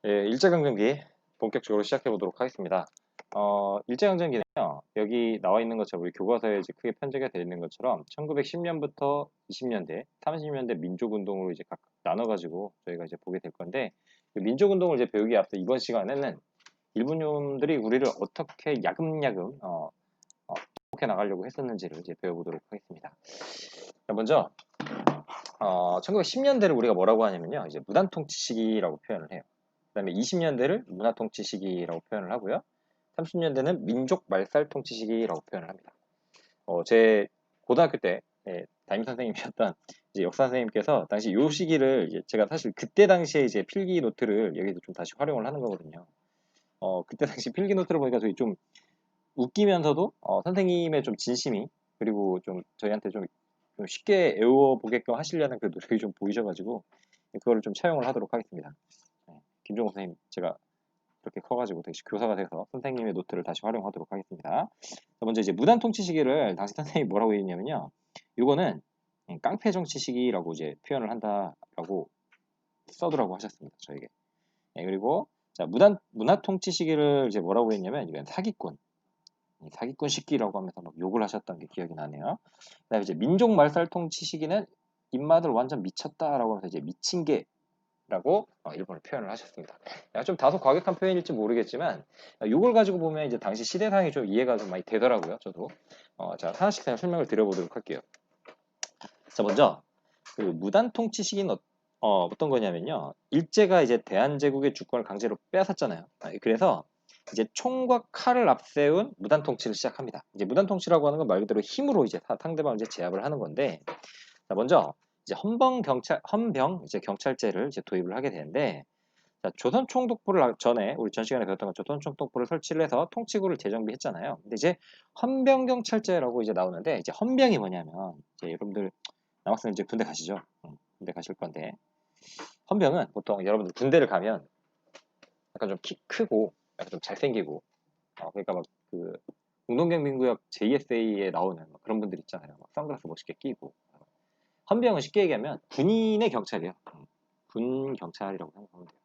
예, 일제강점기 본격적으로 시작해 보도록 하겠습니다. 일제강점기는요, 여기 나와 있는 것처럼 우리 교과서에 이제 크게 편제가 되어 있는 것처럼 1910년부터 20년대, 30년대 민족운동으로 이제 각각 나눠가지고 저희가 이제 보게 될 건데, 그 민족운동을 이제 배우기 앞서 이번 시간에는 일본놈들이 우리를 어떻게 야금야금, 어떻게 나가려고 했었는지를 이제 배워보도록 하겠습니다. 자, 먼저, 1910년대를 우리가 뭐라고 하냐면요, 이제 무단통치 시기라고 표현을 해요. 그다음에 20년대를 문화통치 시기라고 표현을 하고요. 30년대는 민족 말살 통치 시기라고 표현을 합니다. 제 고등학교 때 담임 선생님이셨던 이제 역사 선생님께서 당시 요 시기를 이제 제가 사실 그때 당시에 이제 필기 노트를 여기서 좀 다시 활용을 하는 거거든요. 그때 당시 필기 노트를 보니까 저희 좀 웃기면서도 선생님의 좀 진심이 그리고 좀 저희한테 좀 쉽게 애워보게끔 하시려는 그 노력이 좀 보이셔가지고 그거를 좀 차용을 하도록 하겠습니다. 김종호 선생님 제가 이렇게 커가지고 다시 교사가 돼서 선생님의 노트를 다시 활용하도록 하겠습니다. 먼저 이제 무단 통치 시기를 당시 선생님이 뭐라고 했냐면요. 이거는 깡패 정치 시기라고 이제 표현을 한다라고 써두라고 하셨습니다. 저에게. 그리고 자 문화 통치 시기를 이제 뭐라고 했냐면 이건 사기꾼 시기라고 하면서 막 욕을 하셨던 게 기억이 나네요. 그다음에 이제 민족 말살 통치 시기는 입맛을 완전 미쳤다라고 하면서 이제 미친 개 라고 일본을 표현을 하셨습니다. 좀 다소 과격한 표현일지 모르겠지만 이걸 가지고 보면 이제 당시 시대상이 좀 이해가 좀 많이 되더라고요. 저도 자 하나씩 그냥 설명을 드려보도록 할게요. 자 먼저 그 무단 통치 시기는 어떤 거냐면요. 일제가 이제 대한제국의 주권을 강제로 빼앗았잖아요. 그래서 이제 총과 칼을 앞세운 무단 통치를 시작합니다. 이제 무단 통치라고 하는 건 말 그대로 힘으로 이제 상대방을 이제 제압을 하는 건데 자 먼저 이제 헌병 이제 경찰제를 이제 도입을 하게 되는데 자, 조선 총독부를 전에 우리 전 시간에 배웠던 것 조선 총독부를 설치를 해서 통치구를 재정비했잖아요. 근데 이제 헌병경찰제라고 이제 나오는데 이제 헌병이 뭐냐면 이제 여러분들 남학생 이제 군대 가시죠. 군대 가실 건데 헌병은 보통 여러분들 군대를 가면 약간 좀 키 크고 약간 좀 잘생기고 그러니까 막 그 공동경비구역 JSA에 나오는 그런 분들 있잖아요. 막 선글라스 멋있게 끼고 헌병은 쉽게 얘기하면 군인의 경찰이에요. 군 경찰이라고 생각하면 돼요.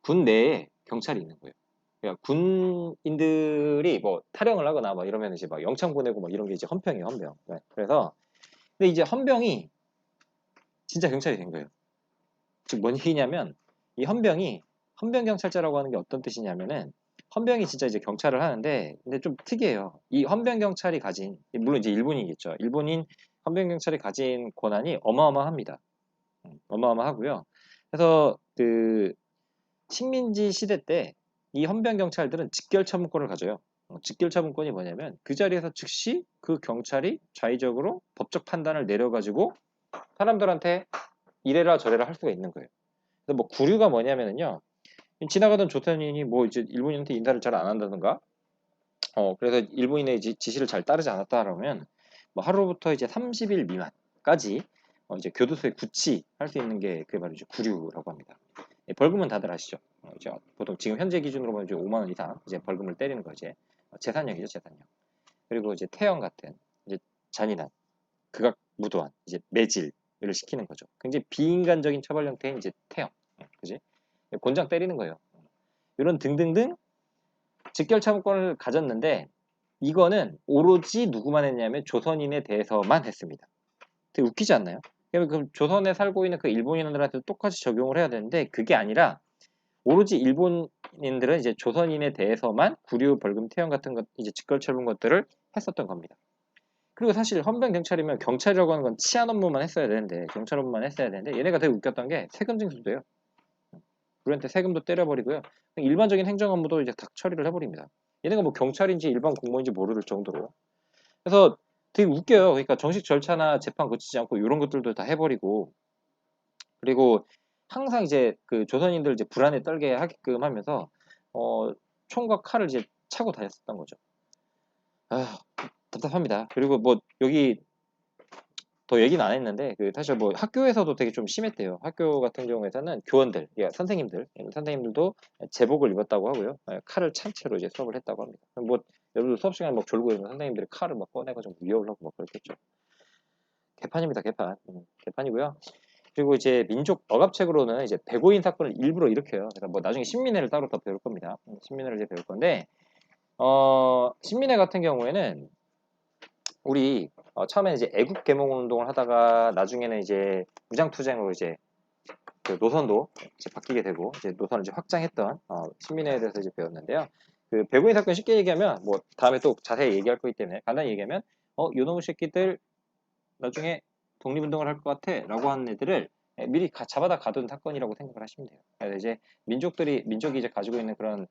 군 내에 경찰이 있는 거예요. 그러니까 군인들이 뭐 탈영을 하거나 막 이러면 이제 막 영창 보내고 막 이런 게 이제 헌병이에요, 헌병. 네. 그래서 근데 이제 헌병이 진짜 경찰이 된 거예요. 즉 뭔 얘기냐면 이 헌병 경찰제라고 하는 게 어떤 뜻이냐면은 헌병이 진짜 이제 경찰을 하는데 근데 좀 특이해요. 이 헌병 경찰이 가진 물론 이제 일본이겠죠. 일본인 헌병 경찰이 가진 권한이 어마어마합니다. 어마어마하고요. 그래서 그 식민지 시대 때 이 헌병 경찰들은 직결 처분권을 가져요. 직결 처분권이 뭐냐면 그 자리에서 즉시 그 경찰이 자의적으로 법적 판단을 내려가지고 사람들한테 이래라 저래라 할 수가 있는 거예요. 그래서 뭐 구류가 뭐냐면은요. 지나가던 조선인이 뭐 이제 일본인한테 인사를 잘 안 한다든가, 그래서 일본인의 지시를 잘 따르지 않았다 그러면 뭐 하루부터 이제 30일 미만까지 이제 교도소에 구치할 수 있는 게 그게 바로 이제 구류라고 합니다. 벌금은 다들 아시죠? 이제 보통 지금 현재 기준으로 보면 이제 5만 원 이상 이제 벌금을 때리는 거 이제 재산형이죠, 재산형. 그리고 이제 태형 같은 이제 잔인한 극악무도한 이제 매질을 시키는 거죠. 굉장히 비인간적인 처벌 형태인 이제 태형, 그지? 곤장 때리는 거예요. 이런 등등등 직결 처분권을 가졌는데 이거는 오로지 누구만 했냐면 조선인에 대해서만 했습니다. 되게 웃기지 않나요? 그럼 조선에 살고 있는 그 일본인들한테 똑같이 적용을 해야 되는데 그게 아니라 오로지 일본인들은 이제 조선인에 대해서만 구류, 벌금, 태형 같은 것 이제 직결처분 것들을 했었던 겁니다. 그리고 사실 헌병 경찰이면 경찰이라고 하는 건 치안 업무만 했어야 되는데 경찰 업무만 했어야 되는데 얘네가 되게 웃겼던 게 세금 징수도 해요. 우리한테 세금도 때려버리고요. 일반적인 행정 업무도 이제 다 처리를 해버립니다. 얘네가 뭐 경찰인지 일반 공무원인지 모를 정도로. 그래서 되게 웃겨요. 그러니까 정식 절차나 재판 거치지 않고 이런 것들도 다 해버리고 그리고 항상 이제 그 조선인들 이제 불안에 떨게 하게끔 하면서 총과 칼을 이제 차고 다녔었던 거죠. 아, 답답합니다. 그리고 뭐 여기 더 얘기는 안 했는데 그 사실 뭐 학교에서도 되게 좀 심했대요. 학교 같은 경우에서는 교원들, 선생님들도 제복을 입었다고 하고요. 칼을 찬 채로 이제 수업을 했다고 합니다. 뭐 여러분들 수업 시간에 막 졸고 있는 선생님들이 칼을 막 꺼내가지고 위협을 하고 막 그랬겠죠. 개판입니다, 개판. 개판이고요. 그리고 이제 민족 억압책으로는 이제 백오인 사건을 일부러 일으켜요. 그래서 뭐 나중에 신민회를 따로 더 배울 겁니다. 신민회를 이제 배울 건데, 신민회 같은 경우에는 우리 처음에 이제 애국 계몽 운동을 하다가 나중에는 이제 무장투쟁으로 이제 그 노선도 이제 바뀌게 되고 이제 노선을 이제 확장했던 신민회에 대해서 이제 배웠는데요. 그 백오인 사건 쉽게 얘기하면 뭐 다음에 또 자세히 얘기할 거기 때문에 간단히 얘기하면 요놈의 새끼들 나중에 독립운동을 할 것 같아 라고 하는 애들을 미리 잡아다 가둔 사건이라고 생각을 하시면 돼요. 그래서 이제 민족이 이제 가지고 있는 그런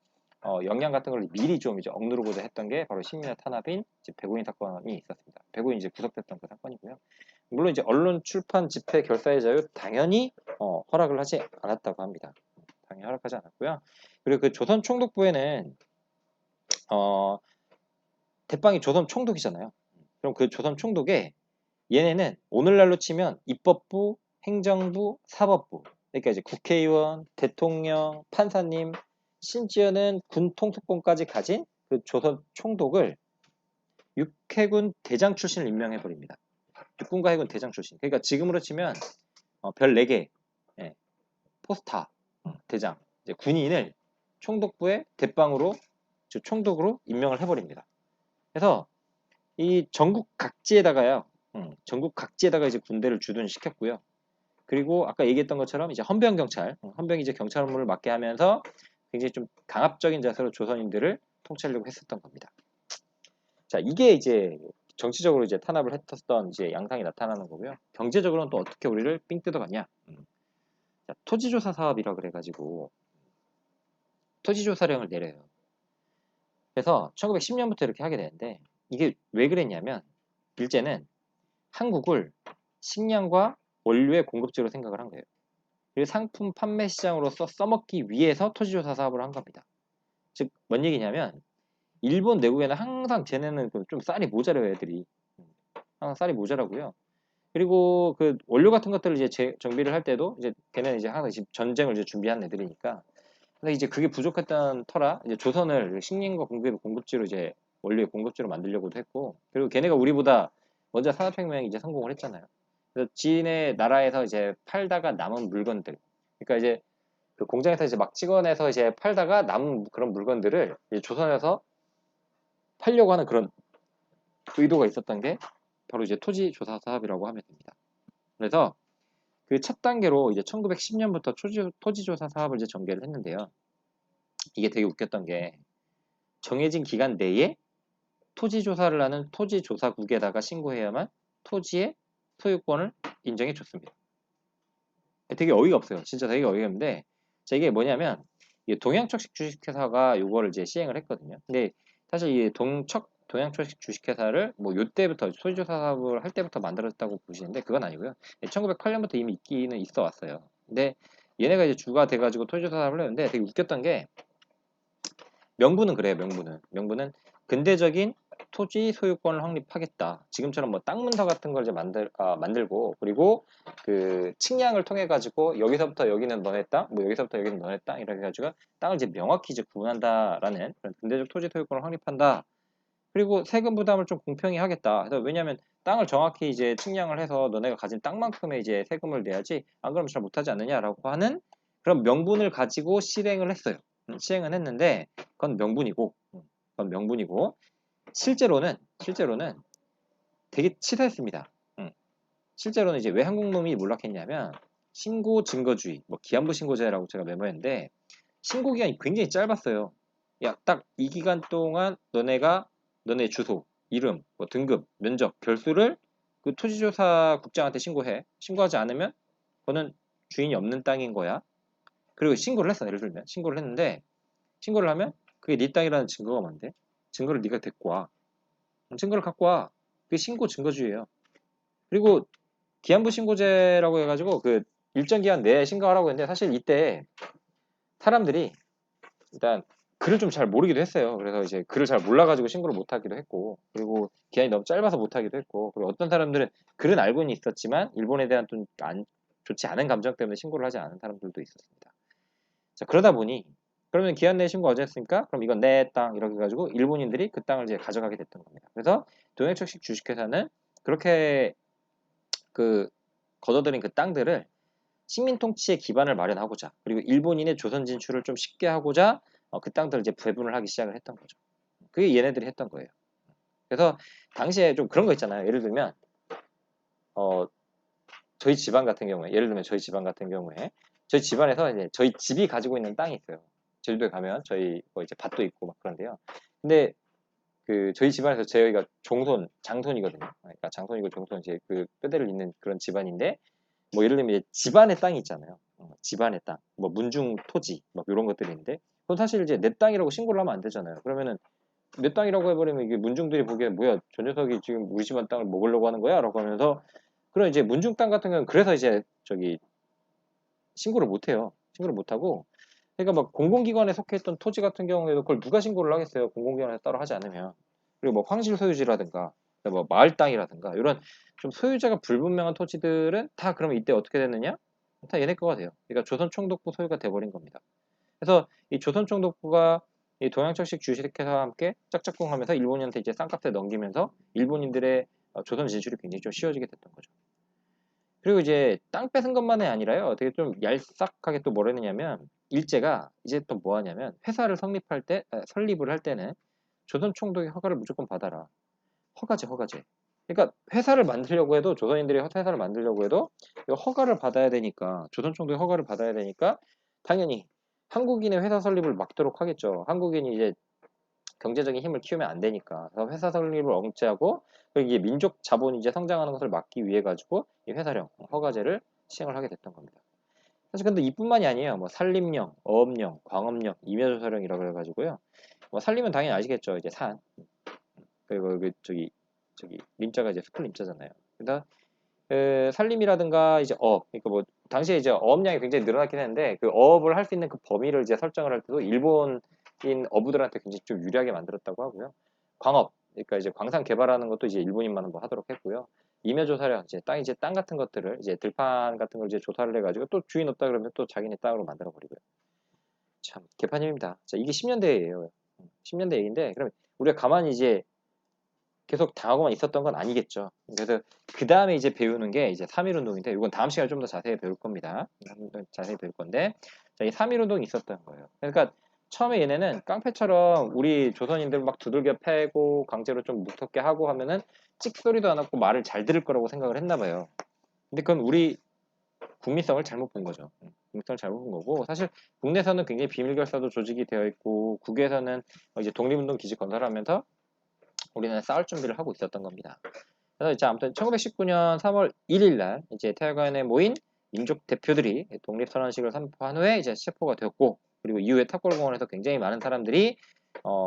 역량 같은 걸 미리 좀 이제 억누르고자 했던 게 바로 신민의 탄압인 이제 백오인 사건이 있었습니다. 백오인 이제 구속됐던 그 사건이고요. 물론 이제 언론, 출판, 집회, 결사의 자유 당연히 허락을 하지 않았다고 합니다. 당연히 허락하지 않았고요. 그리고 그 조선 총독부에는 대빵이 조선 총독이잖아요. 그럼 그 조선 총독에 얘네는 오늘날로 치면 입법부, 행정부, 사법부. 그러니까 이제 국회의원, 대통령, 판사님, 심지어는 군 통수권까지 가진 그 조선 총독을 육해군 대장 출신을 임명해 버립니다. 육군과 해군 대장 출신. 그러니까 지금으로 치면 별 4개 예, 포스타 대장 이제 군인을 총독부의 대빵으로 총독으로 임명을 해버립니다. 그래서 이 전국 각지에다가요. 전국 각지에다가 이제 군대를 주둔시켰고요. 그리고 아까 얘기했던 것처럼 이제 헌병 경찰, 헌병이 이제 경찰 업무를 맡게 하면서 굉장히 좀 강압적인 자세로 조선인들을 통치하려고 했었던 겁니다. 자, 이게 이제 정치적으로 이제 탄압을 했었던 이제 양상이 나타나는 거고요. 경제적으로는 또 어떻게 우리를 삥 뜯어갔냐? 자, 토지조사 사업이라 그래가지고 토지조사령을 내려요. 그래서 1910년부터 이렇게 하게 되는데 이게 왜 그랬냐면 일제는 한국을 식량과 원료의 공급지로 생각을 한 거예요. 그리고 상품 판매 시장으로서 써먹기 위해서 토지조사 사업을 한 겁니다. 즉, 뭔 얘기냐면 일본 내국에는 항상 쟤네는 좀 쌀이 모자라요, 애들이. 항상 쌀이 모자라고요. 그리고 그 원료 같은 것들을 이제 정비를 할 때도 이제 걔네는 이제 항상 전쟁을 이제 준비한 애들이니까. 근데 이제 그게 부족했던 터라 이제 조선을 식량과 공급지로 이제 원료의 공급지로 만들려고도 했고, 그리고 걔네가 우리보다 먼저 산업혁명에 이제 성공을 했잖아요. 그래서 지네 나라에서 이제 팔다가 남은 물건들, 그러니까 이제 그 공장에서 이제 막 찍어내서 이제 팔다가 남은 그런 물건들을 이제 조선에서 팔려고 하는 그런 의도가 있었던 게 바로 이제 토지 조사 사업이라고 하면 됩니다. 그래서 그 첫 단계로 이제 1910년부터 토지 조사 사업을 이제 전개를 했는데요. 이게 되게 웃겼던 게 정해진 기간 내에 토지 조사를 하는 토지조사국에다가 신고해야만 토지의 소유권을 인정해 줬습니다. 되게 어이가 없어요. 진짜 되게 어이가 없는데, 자, 이게 뭐냐면, 동양척식 주식회사가 요거를 이제 시행을 했거든요. 근데 사실 이 동양척식 주식회사를 뭐 요때부터 토지조사 사업을 할 때부터 만들었다고 보시는데 그건 아니고요. 1908년부터 이미 있기는 있어 왔어요. 근데 얘네가 이제 주가 돼가지고 토지조사 사업을 했는데 되게 웃겼던 게 명분은 그래요. 명분은 근대적인 토지 소유권을 확립하겠다. 지금처럼 뭐 땅 문서 같은 걸 이제 만들고, 그리고 그 측량을 통해 가지고 여기서부터 여기는 너네 땅, 뭐 여기서부터 여기는 너네 땅 이렇게 해가지고 땅을 이제 명확히 이제 구분한다라는 그런 근대적 토지 소유권을 확립한다. 그리고 세금 부담을 좀 공평히 하겠다. 그래서 왜냐하면 땅을 정확히 이제 측량을 해서 너네가 가진 땅만큼의 이제 세금을 내야지 안 그러면 잘 못하지 않느냐라고 하는 그런 명분을 가지고 실행을 했어요. 시행은 했는데 그건 명분이고 실제로는 되게 치사했습니다. 실제로는 이제 왜 한국놈이 몰락했냐면 신고 증거주의, 뭐 기한부 신고제라고 제가 메모했는데 신고 기간이 굉장히 짧았어요. 야, 딱 이 기간 동안 너네 주소, 이름, 뭐 등급, 면적, 결수를 그 토지조사 국장한테 신고해. 신고하지 않으면 그거는 주인이 없는 땅인 거야. 그리고 신고를 했어. 예를 들면 신고를 했는데 신고를 하면 그게 네 땅이라는 증거가 뭔데? 증거를 네가 데리고 와. 증거를 갖고 와. 그게 신고 증거주의예요. 그리고 기한부 신고제라고 해가지고 그 일정 기한 내에 신고하라고 했는데 사실 이때 사람들이 일단 글을 좀 잘 모르기도 했어요. 그래서 이제 글을 잘 몰라가지고 신고를 못 하기도 했고, 그리고 기한이 너무 짧아서 못 하기도 했고, 그리고 어떤 사람들은 글은 알고는 있었지만 일본에 대한 좀 좋지 않은 감정 때문에 신고를 하지 않은 사람들도 있었습니다. 자, 그러다 보니 그러면 기한 내에 신고 어제 했으니까 그럼 이건 내 땅 이렇게 해가지고 일본인들이 그 땅을 이제 가져가게 됐던 겁니다. 그래서 동양척식 주식회사는 그렇게 그 걷어들인 그 땅들을 식민 통치의 기반을 마련하고자 그리고 일본인의 조선 진출을 좀 쉽게 하고자 그 땅들을 이제 배분을 하기 시작을 했던 거죠. 그게 얘네들이 했던 거예요. 그래서 당시에 좀 그런 거 있잖아요. 예를 들면 어, 저희 집안 같은 경우에 예를 들면 저희 집안 같은 경우에 저희 집안에서 이제 저희 집이 가지고 있는 땅이 있어요. 제주도에 가면 저희 뭐 이제 밭도 있고 막 그런데요. 근데 그 저희 집안에서 저희가 종손 장손이거든요. 그러니까 장손이고 종손 이제 그 뼈대를 잇는 그런 집안인데 뭐 예를 들면 이제 집안의 땅이 있잖아요. 집안의 땅, 뭐 문중 토지, 뭐 이런 것들이 있는데 그건 사실 이제 내 땅이라고 신고를 하면 안 되잖아요. 그러면은 내 땅이라고 해버리면 이게 문중들이 보기에 뭐야 저 녀석이 지금 우리 집안 땅을 먹으려고 하는 거야?라고 하면서 그런 이제 문중 땅 같은 경우는 그래서 이제 저기 신고를 못 해요. 신고를 못 하고 그러니까 막 공공기관에 속해 있던 토지 같은 경우에도 그걸 누가 신고를 하겠어요? 공공기관에서 따로 하지 않으면. 그리고 뭐 황실 소유지라든가 뭐 마을 땅이라든가 이런 좀 소유자가 불분명한 토지들은 다 그러면 이때 어떻게 됐느냐? 다 얘네 거가 돼요. 그러니까 조선 총독부 소유가 돼버린 겁니다. 그래서 이 조선 총독부가 이 동양철식 주식회사와 함께 짝짝꿍하면서 일본인한테 이제 쌍값에 넘기면서 일본인들의 조선 진출이 굉장히 좀 쉬워지게 됐던 거죠. 그리고 이제 땅 뺏은 것만이 아니라요. 되게 좀 얄싹하게 또 뭘 했느냐면 일제가 이제 또 뭐 하냐면 회사를 성립할 때 설립을 할 때는 조선 총독의 허가를 무조건 받아라. 허가제 허가제. 그러니까 회사를 만들려고 해도 조선인들이 회사를 만들려고 해도 이거 허가를 받아야 되니까 조선 총독의 허가를 받아야 되니까 당연히 한국인의 회사 설립을 막도록 하겠죠. 한국인이 이제 경제적인 힘을 키우면 안 되니까. 그래서 회사 설립을 억제하고 그리고 이게 민족 자본이 이제 성장하는 것을 막기 위해 가지고 이 회사령 허가제를 시행을 하게 됐던 겁니다. 사실 근데 이뿐만이 아니에요. 뭐 산림령, 어업령, 광업령, 임야조사령이라고 해가지고요. 뭐 산림은 당연히 아시겠죠. 이제 산 그리고 그 저기 림자가 이제 숲을 림자잖아요. 그래서 그 산림이라든가 이제 어업, 그러니까 뭐 당시에 이제 어업량이 굉장히 늘어났긴 했는데 그 어업을 할 수 있는 그 범위를 이제 설정을 할 때도 일본인 어부들한테 굉장히 좀 유리하게 만들었다고 하고요. 광업, 그러니까 이제 광산 개발하는 것도 이제 일본인만 뭐 하도록 했고요. 임야조사령, 이제 땅 같은 것들을 이제 들판 같은 걸 이제 조사를 해가지고 또 주인 없다 그러면 또 자기네 땅으로 만들어 버리고요. 참 개판입니다. 자, 이게 10년대예요. 10년대 얘기인데 그럼 우리가 가만히 이제 계속 당하고만 있었던 건 아니겠죠. 그래서 그 다음에 이제 배우는 게 이제 3.1운동인데 이건 다음 시간에 좀 더 자세히 배울 겁니다. 자세히 배울 건데 자, 이 3.1운동이 있었던 거예요. 그러니까 처음에 얘네는 깡패처럼 우리 조선인들 막 두들겨 패고 강제로 좀 무섭게 하고 하면은 찍소리도 안 하고 말을 잘 들을 거라고 생각을 했나 봐요. 근데 그건 우리 국민성을 잘못 본 거죠. 국민성을 잘못 본 거고 사실 국내에서는 굉장히 비밀결사도 조직이 되어 있고 국외에서는 이제 독립운동 기지 건설하면서 우리는 싸울 준비를 하고 있었던 겁니다. 그래서 이제 아무튼 1919년 3월 1일 날 이제 태화관에 모인 민족 대표들이 독립선언식을 선포한 후에 이제 체포가 되었고 그리고 이후에 탑골공원에서 굉장히 많은 사람들이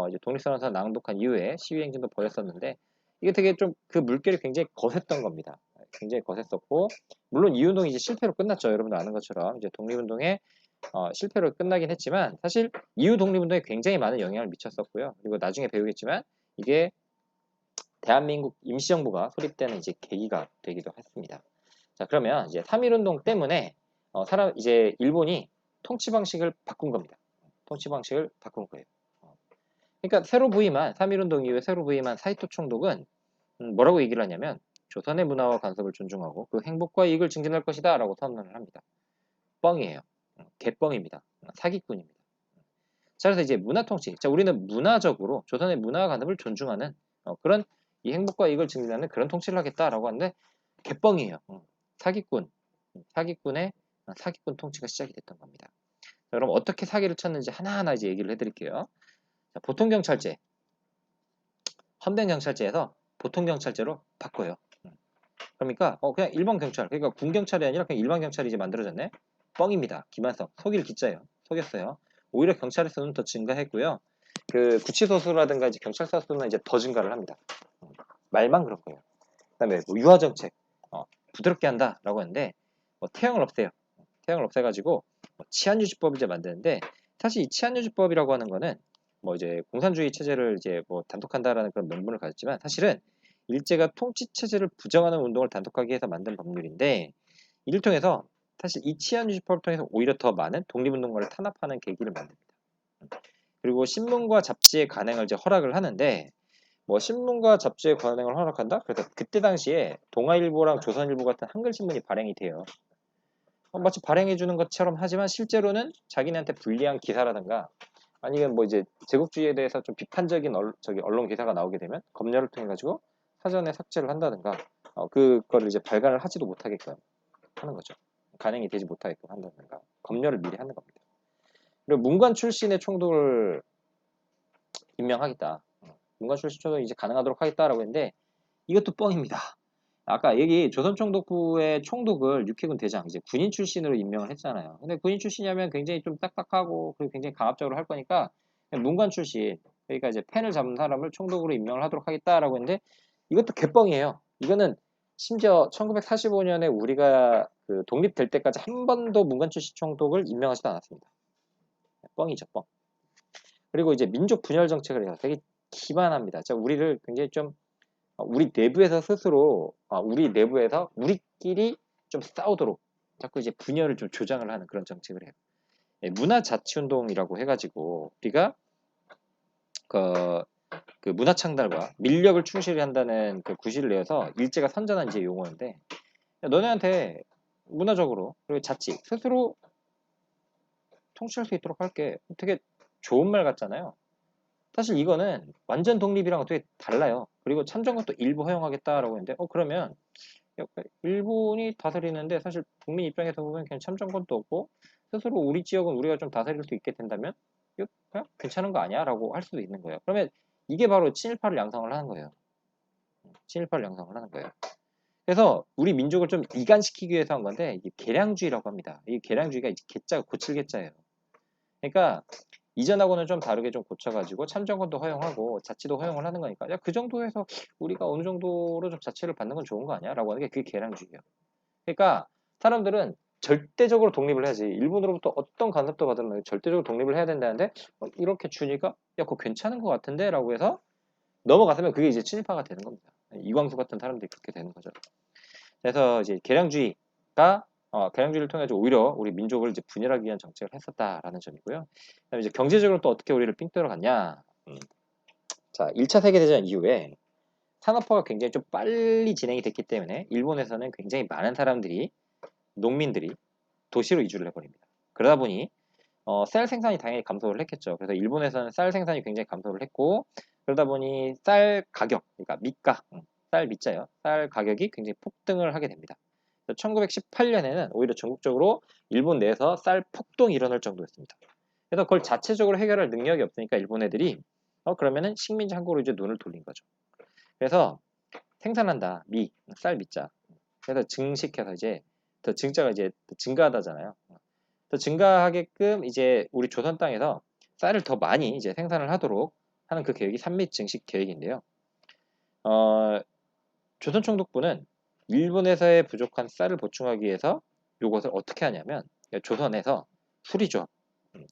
이제 독립선언서 낭독한 이후에 시위행진도 벌였었는데 이게 되게 좀 그 물결이 굉장히 거셌던 겁니다. 굉장히 거셌었고 물론 이 운동이 이제 실패로 끝났죠. 여러분도 아는 것처럼 이제 독립운동에 실패로 끝나긴 했지만 사실 이후 독립운동에 굉장히 많은 영향을 미쳤었고요. 그리고 나중에 배우겠지만 이게 대한민국 임시정부가 수립되는 이제 계기가 되기도 했습니다. 자, 그러면 이제 3.1운동 때문에 이제 일본이 통치 방식을 바꾼 겁니다. 통치 방식을 바꾼 거예요. 그러니까 새로 부임한 3.1운동 이후에 새로 부임한 사이토 총독은 뭐라고 얘기를 하냐면 조선의 문화와 관습을 존중하고 그 행복과 이익을 증진할 것이다 라고 선언을 합니다. 뻥이에요. 개뻥입니다. 사기꾼입니다. 자, 그래서 이제 문화 통치. 자, 우리는 문화적으로 조선의 문화와 관습을 존중하는 그런 이 행복과 이익을 증진하는 그런 통치를 하겠다라고 하는데 개뻥이에요. 사기꾼. 사기꾼의 사기꾼 통치가 시작이 됐던 겁니다. 자, 그럼 어떻게 사기를 쳤는지 하나하나 이제 얘기를 해드릴게요. 자, 보통경찰제, 헌병경찰제에서 보통경찰제로 바꿔요. 그러니까 그냥 일반 경찰, 그러니까 군경찰이 아니라 그냥 일반 경찰이 이제 만들어졌네. 뻥입니다. 기만성, 속일 기자예요. 속였어요. 오히려 경찰의 수는 더 증가했고요. 그 구치소수라든가 이제 경찰서 수는 이제 더 증가를 합니다. 말만 그런 거예요. 그다음에 뭐 유화 정책, 부드럽게 한다라고 했는데 뭐 태형을 없애요. 태형을 없애가지고 뭐 치안유지법 이제 만드는데 사실 이 치안유지법이라고 하는 거는 뭐 이제 공산주의 체제를 이제 뭐 단독한다라는 그런 명분을 가졌지만 사실은 일제가 통치 체제를 부정하는 운동을 단독하기 위해서 만든 법률인데 이를 통해서 사실 이 치안유지법을 통해서 오히려 더 많은 독립운동가를 탄압하는 계기를 만듭니다. 그리고 신문과 잡지의 간행을 이제 허락을 하는데 뭐 신문과 잡지의 관행을 허락한다? 그래서 그때 당시에 동아일보랑 조선일보 같은 한글 신문이 발행이 돼요. 마치 발행해 주는 것처럼 하지만 실제로는 자기네한테 불리한 기사라든가 아니면 뭐 이제 제국주의에 대해서 좀 비판적인 저기 언론 기사가 나오게 되면 검열을 통해 가지고 사전에 삭제를 한다든가 그거를 이제 발간을 하지도 못하게끔 하는 거죠. 간행이 되지 못하게끔 한다든가 검열을 미리 하는 겁니다. 그리고 문관 출신의 총독을 임명하겠다. 문관 출신 총독이 이제 가능하도록 하겠다라고 했는데 이것도 뻥입니다. 아까 여기 조선총독부의 총독을 육해군 대장 이제 군인 출신으로 임명을 했잖아요. 근데 군인 출신이면 굉장히 좀 딱딱하고 그리고 굉장히 강압적으로 할 거니까 그냥 문관 출신 그러니까 이제 펜을 잡는 사람을 총독으로 임명을 하도록 하겠다라고 했는데 이것도 개뻥이에요. 이거는 심지어 1945년에 우리가 그 독립될 때까지 한 번도 문관 출신 총독을 임명하지도 않았습니다. 뻥이죠, 뻥. 그리고 이제 민족 분열 정책을 해요. 되게 기만합니다. 자, 우리를 굉장히 좀 우리 내부에서 스스로 우리 내부에서 우리끼리 좀 싸우도록 자꾸 이제 분열을 좀 조장을 하는 그런 정책을 해요. 예, 문화자치운동이라고 해가지고 우리가 그 문화창달과 민력을 충실히 한다는 그 구실을 내어서 일제가 선전한 이제 용어인데 너네한테 문화적으로 그리고 자치 스스로 통치할 수 있도록 할게 되게 좋은 말 같잖아요. 사실 이거는 완전 독립이랑 되게 달라요. 그리고 참정권도 일부 허용하겠다라고 했는데 그러면 일본이 다스리는데 사실 국민 입장에서 보면 그냥 참정권도 없고 스스로 우리 지역은 우리가 좀 다스릴 수 있게 된다면 이거 그냥 괜찮은 거 아니야? 라고 할 수도 있는 거예요. 그러면 이게 바로 친일파를 양성을 하는 거예요. 친일파를 양성을 하는 거예요. 그래서 우리 민족을 좀 이간시키기 위해서 한 건데 이게 개량주의라고 합니다. 이 개량주의가 이제 개자가 고칠 개자예요. 그러니까 이전하고는 좀 다르게 좀 고쳐가지고 참정권도 허용하고 자치도 허용을 하는 거니까 야, 그 정도에서 우리가 어느 정도로 좀 자치를 받는 건 좋은 거 아니야? 라고 하는 게 그게 개량주의예요. 그러니까 사람들은 절대적으로 독립을 해야지 일본으로부터 어떤 간섭도 받으면 절대적으로 독립을 해야 된다는데 이렇게 주니까 야 그거 괜찮은 것 같은데 라고 해서 넘어갔으면 그게 이제 친일파가 되는 겁니다. 이광수 같은 사람들이 그렇게 되는 거죠. 그래서 이제 개량주의를 통해 서 오히려 우리 민족을 이제 분열하기 위한 정책을 했었다라는 점이고요. 그다음에 이제 경제적으로 또 어떻게 우리를 삥 뚫어갔냐? 자, 1차 세계대전 이후에 산업화가 굉장히 좀 빨리 진행이 됐기 때문에 일본에서는 굉장히 많은 사람들이 농민들이 도시로 이주를 해버립니다. 그러다 보니 쌀 생산이 당연히 감소를 했겠죠. 그래서 일본에서는 쌀 생산이 굉장히 감소를 했고 그러다 보니 쌀 가격, 그러니까 밑가, 쌀 밑자요. 쌀 가격이 굉장히 폭등을 하게 됩니다. 1918년에는 오히려 전국적으로 일본 내에서 쌀 폭동이 일어날 정도였습니다. 그래서 그걸 자체적으로 해결할 능력이 없으니까 일본 애들이 그러면은 식민지 항구로 이제 눈을 돌린 거죠. 그래서 생산한다 쌀 밑자. 그래서 증식해서 이제 더 증자가 이제 더 증가하다잖아요. 더 증가하게끔 이제 우리 조선 땅에서 쌀을 더 많이 이제 생산을 하도록 하는 그 계획이 삼립 증식 계획인데요. 조선 총독부는 일본에서의 부족한 쌀을 보충하기 위해서 이것을 어떻게 하냐면 조선에서 수리조합,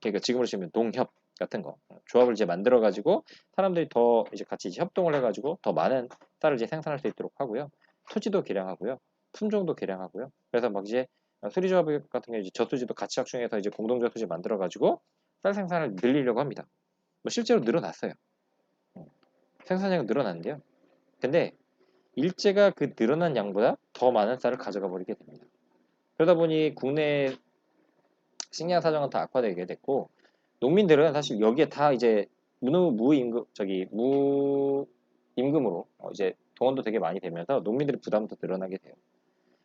그러니까 지금으로 치면 농협 같은 거 조합을 이제 만들어 가지고 사람들이 더 이제 같이 이제 협동을 해가지고 더 많은 쌀을 이제 생산할 수 있도록 하고요. 토지도 개량하고요, 품종도 개량하고요. 그래서 막 이제 수리조합 같은 경우 이제 저수지도 같이 확충해서 이제 공동 저수지 만들어 가지고 쌀 생산을 늘리려고 합니다. 뭐 실제로 늘어났어요. 생산량은 늘어났는데요. 근데 일제가 그 늘어난 양보다 더 많은 쌀을 가져가 버리게 됩니다. 그러다 보니 국내 식량 사정은 더 악화되게 됐고 농민들은 사실 여기에 다 이제 무임금 무임금으로 이제 동원도 되게 많이 되면서 농민들의 부담도 늘어나게 돼요.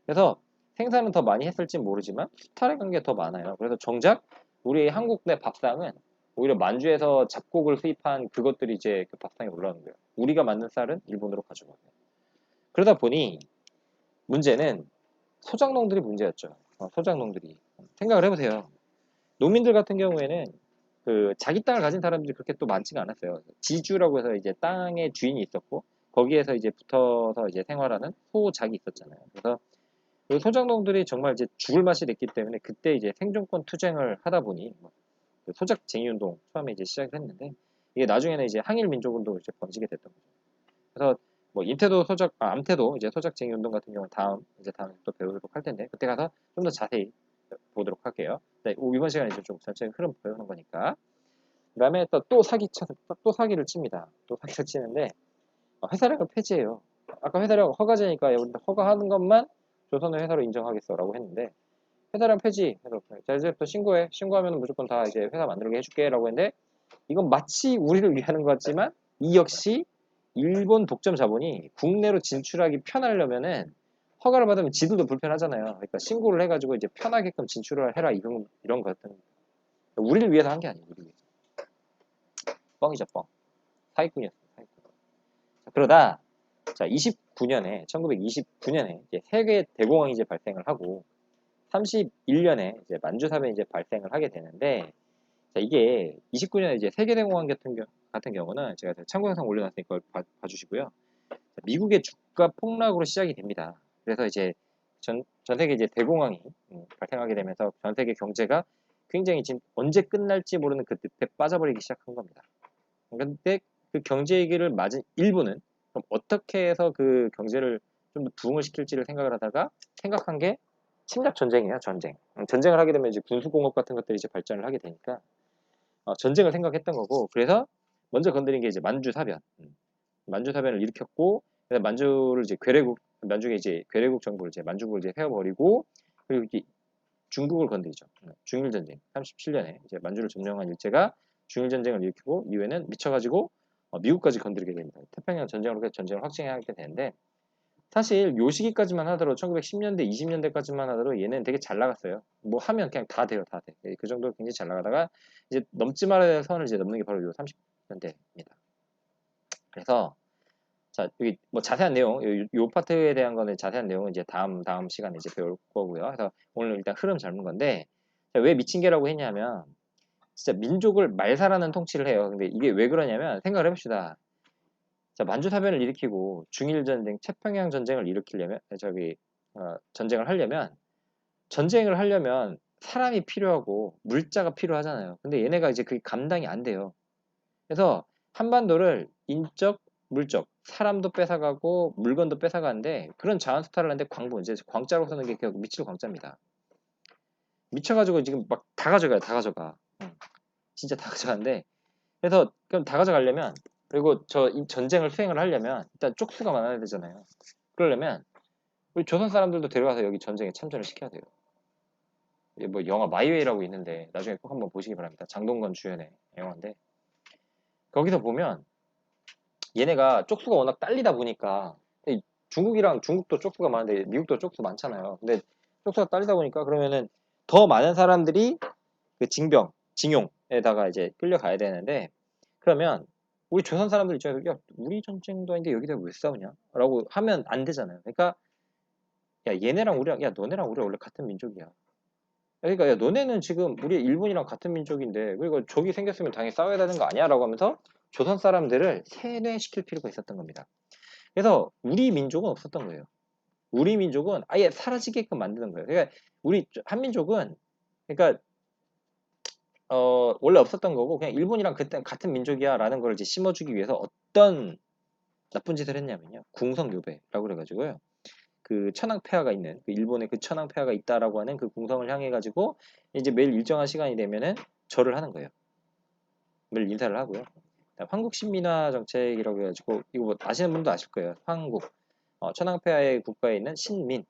그래서 생산은 더 많이 했을지 모르지만 수탈해간 게 더 많아요. 그래서 정작 우리 한국 내 밥상은 오히려 만주에서 잡곡을 수입한 그것들이 이제 그 밥상에 올라오는 거예요. 우리가 만든 쌀은 일본으로 가져가요. 그러다 보니 문제는 소작농들이 문제였죠. 소작농들이 생각을 해보세요. 농민들 같은 경우에는 그 자기 땅을 가진 사람들이 그렇게 또 많지가 않았어요. 지주라고 해서 이제 땅의 주인이 있었고 거기에서 이제 붙어서 이제 생활하는 소작이 있었잖아요. 그래서 그 소작농들이 정말 이제 죽을 맛이 됐기 때문에 그때 이제 생존권 투쟁을 하다 보니 그 소작쟁이 운동 처음에 이제 시작을 했는데 이게 나중에는 이제 항일 민족 운동으로 이제 번지게 됐던 거죠. 그래서 뭐 암태도 이제 소작쟁이 운동 같은 경우는 다음에 또 배우도록 할 텐데 그때 가서 좀 더 자세히 보도록 할게요. 네, 이번 시간에 이제 좀 전체 흐름 배우는 거니까. 그다음에 또 사기를 칩니다. 또 사기를 치는데 회사력을 폐지해요. 아까 회사력 허가제니까 허가하는 것만 조선의 회사로 인정하겠어라고 했는데 회사랑 폐지. 그래서 자, 이제부터 신고해. 신고하면 무조건 다 이제 회사 만들게 해줄게라고 했는데 이건 마치 우리를 위하는 것 같지만 이 역시 일본 독점 자본이 국내로 진출하기 편하려면은 허가를 받으면 지들도 불편하잖아요. 그러니까 신고를 해가지고 이제 편하게끔 진출을 해라 이런 것 같은. 우리를 위해서 한 게 아니에요. 우리 위해서. 뻥이죠 뻥. 사기꾼이었어요. 사기꾼. 자, 그러다 자 29년에 1929년에 이제 세계 대공황이 이제 발생을 하고 31년에 이제 만주사변이 이제 발생을 하게 되는데 자, 이게 29년에 이제 세계대공황 같은 경우는 제가 참고 영상 올려놨으니까 봐주시고요. 미국의 주가 폭락으로 시작이 됩니다. 그래서 이제 전 세계 이제 대공황이 발생하게 되면서 전 세계 경제가 굉장히 지금 언제 끝날지 모르는 그 늪에 빠져버리기 시작한 겁니다. 그런데 그 경제 위기를 맞은 일부는 그럼 어떻게 해서 그 경제를 좀 더 부흥을 시킬지를 생각을 하다가 생각한 게 침략 전쟁이에요, 전쟁. 전쟁을 하게 되면 이제 군수공업 같은 것들이 이제 발전을 하게 되니까 전쟁을 생각했던 거고, 그래서 먼저 건드린 게 이제 만주사변. 만주사변을 일으켰고, 그래서 만주를 이제 만주에 이제 괴뢰국 정부를 이제 만주국을 이제 세워버리고, 그리고 이제 중국을 건드리죠. 중일전쟁 37년에 이제 만주를 점령한 일제가 중일전쟁을 일으키고 이후에는 미쳐가지고 미국까지 건드리게 됩니다. 태평양 전쟁으로 해서 전쟁을 확증하게 되는데 사실 요 시기까지만 하더라도 1910년대, 20년대까지만 하더라도 얘는 되게 잘 나갔어요. 뭐 하면 그냥 다 돼요, 다 돼. 그 정도로 굉장히 잘 나가다가 이제 넘지 말아야 할 선을 이제 넘는 게 바로 요 30년대입니다. 그래서 자 여기 뭐 자세한 내용, 요 파트에 대한 거는 자세한 내용은 이제 다음 시간에 이제 배울 거고요. 그래서 오늘 일단 흐름 잡는 건데 자, 왜 미친 개라고 했냐면 진짜 민족을 말살하는 통치를 해요. 근데 이게 왜 그러냐면 생각을 해봅시다. 자, 만주사변을 일으키고 중일전쟁, 태평양 전쟁을 일으키려면 전쟁을 하려면 사람이 필요하고 물자가 필요하잖아요. 근데 얘네가 이제 그게 감당이 안 돼요. 그래서 한반도를 인적, 물적, 사람도 뺏어가고 물건도 뺏어가는데 그런 자원 수탈을 하는데 광부 이제 광자로 쓰는 게 그냥 미칠 광자입니다. 미쳐가지고 지금 막 다 가져가요, 다 가져가. 진짜 다 가져가는데 그래서 그럼 다 가져가려면 그리고 이 전쟁을 수행을 하려면 일단 쪽수가 많아야 되잖아요. 그러려면 우리 조선 사람들도 데려가서 여기 전쟁에 참전을 시켜야 돼요. 이게 뭐 영화 마이웨이라고 있는데 나중에 꼭 한번 보시기 바랍니다. 장동건 주연의 영화인데 거기서 보면 얘네가 쪽수가 워낙 딸리다 보니까 중국도 쪽수가 많은데 미국도 쪽수 많잖아요. 근데 쪽수가 딸리다 보니까 그러면은 더 많은 사람들이 그 징용에다가 이제 끌려가야 되는데 그러면 우리 조선 사람들 입장에서 야 우리 전쟁도 아닌데 여기다 왜 싸우냐? 라고 하면 안 되잖아요. 그러니까 야 얘네랑 우리랑 야 너네랑 우리 원래 같은 민족이야. 그러니까 야 너네는 지금 우리 일본이랑 같은 민족인데 그리고 적이 생겼으면 당연히 싸워야 되는 거 아니야? 라고 하면서 조선 사람들을 세뇌시킬 필요가 있었던 겁니다. 그래서 우리 민족은 없었던 거예요. 우리 민족은 아예 사라지게끔 만드는 거예요. 그러니까 우리 한민족은 그러니까 원래 없었던 거고 그냥 일본이랑 그때 같은 민족이야 라는 걸 이제 심어주기 위해서 어떤 나쁜 짓을 했냐면요. 궁성요배라고 그래가지고요. 그 천황폐하가 있는 그 일본의 그 천황폐하가 있다라고 하는 그 궁성을 향해 가지고 이제 매일 일정한 시간이 되면은 절을 하는 거예요. 매일 인사를 하고요. 황국신민화 정책이라고 해가지고 이거 뭐 아시는 분도 아실 거예요. 황국 천황폐하의 국가에 있는 신민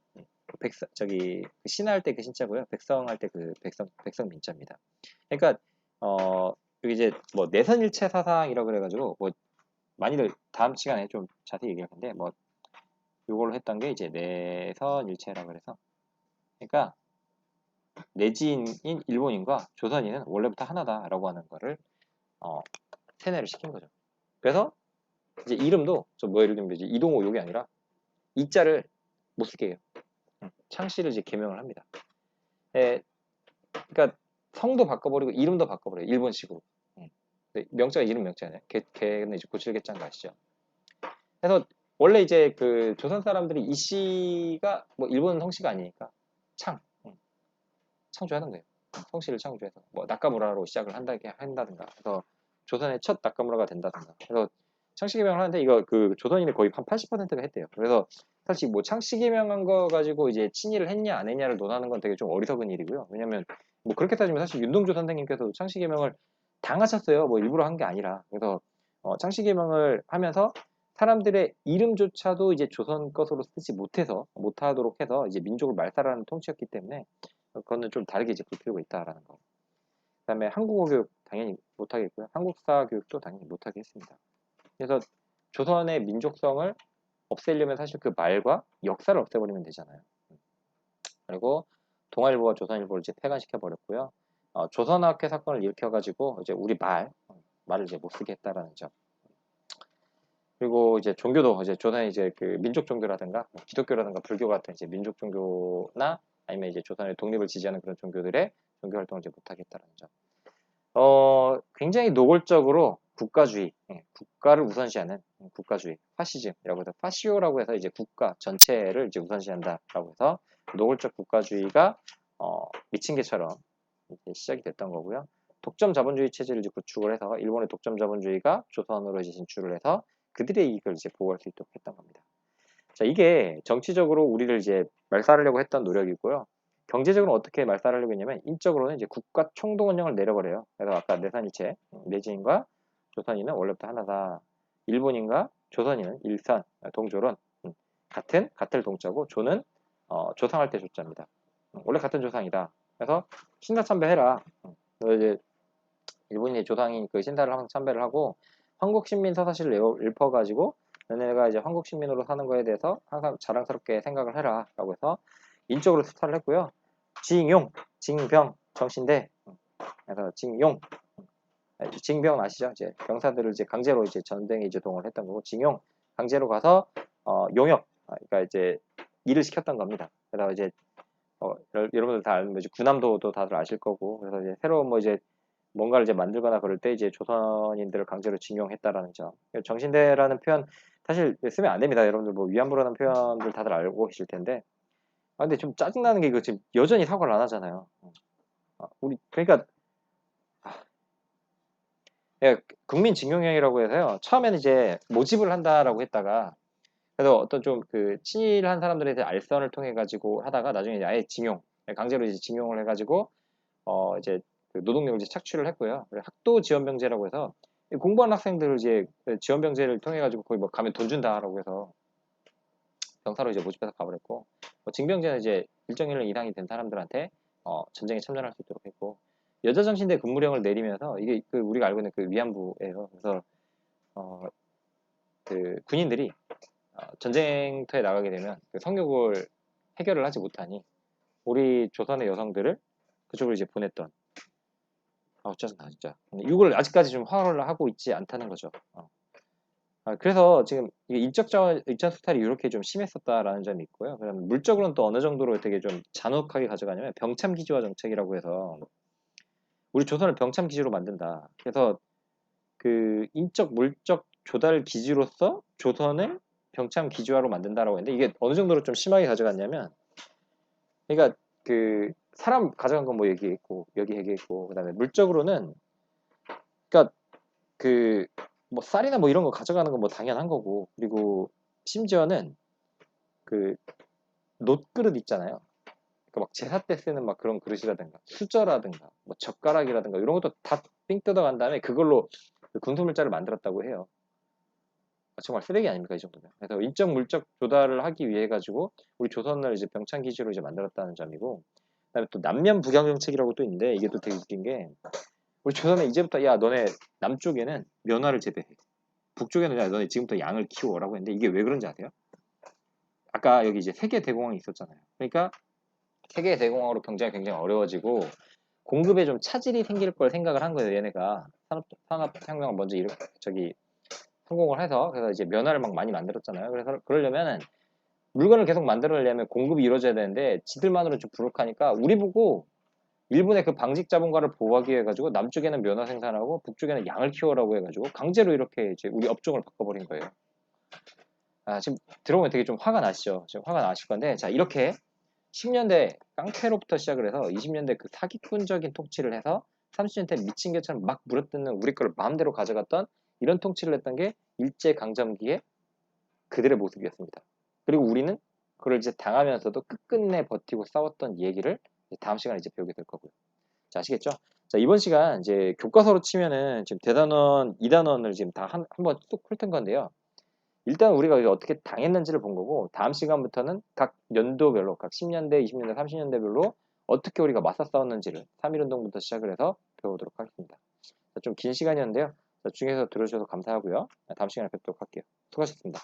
저기 그 신할 때 그 신자고요. 백성할 때 그 백성 민자입니다. 그러니까 여기 이제 뭐 내선일체 사상이라고 그래가지고 뭐 많이들 다음 시간에 좀 자세히 얘기할 텐데 뭐 요걸로 했던 게 이제 내선일체라고 그래서 그러니까 내지인인 일본인과 조선인은 원래부터 하나다라고 하는 거를 세뇌를 시킨 거죠. 그래서 이제 이름도 뭐 예를 들면 이제 이동호 욕이 아니라 이자를 못 쓰게 해요. 창씨를 이제 개명을 합니다. 그러니까 성도 바꿔버리고 이름도 바꿔버려요. 일본식으로. 명자가 이름 명자잖아요. 걔는 이제 고칠개짠 거 아시죠? 그래서 원래 이제 그 조선 사람들이 이 씨가 뭐 일본 성씨가 아니니까 창조하는 거예요. 성씨를 창조해서 뭐 나카무라로 시작을 한다든가 그래서 조선의 첫 나카무라가 된다든가 그래서 창씨개명을 하는데 이거 그 조선인의 거의 한 80%가 했대요. 그래서 사실 뭐 창씨개명한 거 가지고 이제 친일을 했냐 안 했냐를 논하는 건 되게 좀 어리석은 일이고요. 왜냐면 뭐 그렇게 따지면 사실 윤동주 선생님께서도 창씨개명을 당하셨어요. 뭐 일부러 한 게 아니라 그래서 창씨개명을 하면서 사람들의 이름조차도 이제 조선 것으로 쓰지 못하도록 해서 이제 민족을 말살하는 통치였기 때문에 그거는 좀 다르게 이제 굽히고 있다라는 거. 그다음에 한국어 교육 당연히 못하겠고요. 한국사 교육도 당연히 못하게 했습니다. 그래서 조선의 민족성을 없애려면 사실 그 말과 역사를 없애버리면 되잖아요. 그리고 동아일보가 조선일보를 이제 폐간시켜 버렸고요. 조선학회 사건을 일으켜가지고 이제 우리 말을 이제 못 쓰게 했다라는 점. 그리고 이제 종교도 이제 조선의 이제 그 민족 종교라든가 뭐 기독교라든가 불교 같은 이제 민족 종교나 아니면 이제 조선의 독립을 지지하는 그런 종교들의 종교 활동을 이제 못하겠다라는 점. 굉장히 노골적으로 국가주의, 국가를 우선시하는 국가주의, 파시즘이라고 해서 파시오라고 해서 이제 국가 전체를 이제 우선시한다라고 해서 노골적 국가주의가 미친 개처럼 이제 시작이 됐던 거고요. 독점 자본주의 체제를 이제 구축을 해서 일본의 독점 자본주의가 조선으로 이제 진출을 해서 그들의 이익을 이제 보호할 수 있도록 했던 겁니다. 자, 이게 정치적으로 우리를 이제 말살하려고 했던 노력이고요. 경제적으로 어떻게 말살하려고 했냐면 인적으로는 이제 국가 총동원령을 내려버려요. 그래서 아까 내산일체 내지인과 조선인은 원래부터 하나다. 일본인과 조선인은 일산, 동조론 같을 동자고 조는 조상할 때 조자입니다. 원래 같은 조상이다. 그래서 신사참배해라. 그래서 이제 일본인의 조상인 그 신사를 항상 참배를 하고 황국신민 서사시를 읊어가지고 너네가 이제 황국신민으로 사는 거에 대해서 항상 자랑스럽게 생각을 해라 라고 해서 인적으로 수탈을 했고요. 징용, 징병, 정신대 그래서 징용 징병 아시죠? 이제 병사들을 이제 강제로 이제 전쟁에 이제 동원을 했던 거고 징용 강제로 가서 용역 그러니까 이제 일을 시켰던 겁니다. 그래서 이제 여러분들 다 알면 이제 군함도도 다들 아실 거고 그래서 이제 새로운 뭐 이제 뭔가를 이제 만들거나 그럴 때 이제 조선인들을 강제로 징용했다라는 점. 정신대라는 표현 사실 쓰면 안 됩니다. 여러분들 뭐 위안부라는 표현들 다들 알고 계실 텐데. 근데 좀 짜증나는 게 이거 지금 여전히 사과를 안 하잖아요. 우리 그러니까 예, 국민징용령이라고 해서요. 처음에는 이제 모집을 한다라고 했다가 그래서 어떤 좀 그 친일한 사람들에 대해 알선을 통해 가지고 하다가 나중에 이제 아예 징용 강제로 이제 징용을 해가지고 이제 그 노동력을 이제 착취를 했고요. 학도 지원병제라고 해서 공부하는 학생들을 이제 지원병제를 통해 가지고 거기 뭐 가면 돈 준다라고 해서 병사로 이제 모집해서 가버렸고 징병제는 이제 일정 일 이상이 된 사람들한테 전쟁에 참전할 수 있도록 했고 여자 정신대 근무령을 내리면서 이게 그 우리가 알고 있는 그 위안부예요. 그래서 그 군인들이 전쟁터에 나가게 되면 그 성욕을 해결을 하지 못하니 우리 조선의 여성들을 그쪽으로 이제 보냈던 짜증나 진짜. 이걸 아직까지 좀 화를 하고 있지 않다는 거죠. 그래서 지금 이게 일전 수탈이 이렇게 좀 심했었다라는 점이 있고요. 그럼 물적으로는 또 어느 정도로 되게 좀 잔혹하게 가져가냐면 병참 기지화 정책이라고 해서 우리 조선을 병참 기지로 만든다. 그래서 그 인적 물적 조달 기지로서 조선을 병참 기지화로 만든다라고 했는데 이게 어느 정도로 좀 심하게 가져갔냐면 그러니까 그 사람 가져간 건 뭐 여기 얘기했고 그다음에 물적으로는 그러니까 그 뭐 쌀이나 뭐 이런 거 가져가는 건 뭐 당연한 거고 그리고 심지어는 그 놋그릇 있잖아요. 그 막 제사 때 쓰는 막 그런 그릇이라든가 수저라든가 뭐 젓가락이라든가 이런 것도 다 삥 뜯어간 다음에 그걸로 그 군소물자를 만들었다고 해요. 정말 쓰레기 아닙니까 이 정도면. 그래서 인적 물적 조달을 하기 위해 가지고 우리 조선을 이제 병창 기지로 이제 만들었다는 점이고 그다음에 또 남면 북양 정책이라고 또 있는데 이게 또 되게 웃긴 게 우리 조선에 이제부터 야 너네 남쪽에는 면화를 재배해 북쪽에는 야 너네 지금부터 양을 키워라고 했는데 이게 왜 그런지 아세요? 아까 여기 이제 세계 대공황이 있었잖아요. 그러니까 세계 대공황으로 경제가 굉장히 어려워지고 공급에 좀 차질이 생길 걸 생각을 한 거예요. 얘네가 산업혁명을 먼저 성공을 해서 그래서 이제 면화를 막 많이 만들었잖아요. 그래서 그러려면 물건을 계속 만들어내려면 공급이 이루어져야 되는데 지들만으로 좀 부족하니까 우리 보고 일본의 그 방직 자본가를 보호하기 위해 가지고 남쪽에는 면화 생산하고 북쪽에는 양을 키워라고 해가지고 강제로 이렇게 이제 우리 업종을 바꿔버린 거예요. 지금 들어보면 되게 좀 화가 나시죠? 지금 화가 나실 건데 자 이렇게 10년대 깡패로부터 시작을 해서 20년대 그 사기꾼적인 통치를 해서 30년대 미친 개처럼 막 물어뜯는 우리 걸 마음대로 가져갔던 이런 통치를 했던 게 일제강점기의 그들의 모습이었습니다. 그리고 우리는 그걸 이제 당하면서도 끝끝내 버티고 싸웠던 얘기를 다음 시간에 이제 배우게 될 거고요. 자, 아시겠죠? 자, 이번 시간 이제 교과서로 치면은 지금 대단원, 2단원을 지금 다 한번 쑥 훑은 건데요. 일단 우리가 이제 어떻게 당했는지를 본 거고 다음 시간부터는 각 연도별로 각 10년대, 20년대, 30년대별로 어떻게 우리가 맞서 싸웠는지를 3.1운동부터 시작을 해서 배워보도록 하겠습니다. 좀 긴 시간이었는데요. 중에서 들어주셔서 감사하고요. 다음 시간에 뵙도록 할게요. 수고하셨습니다.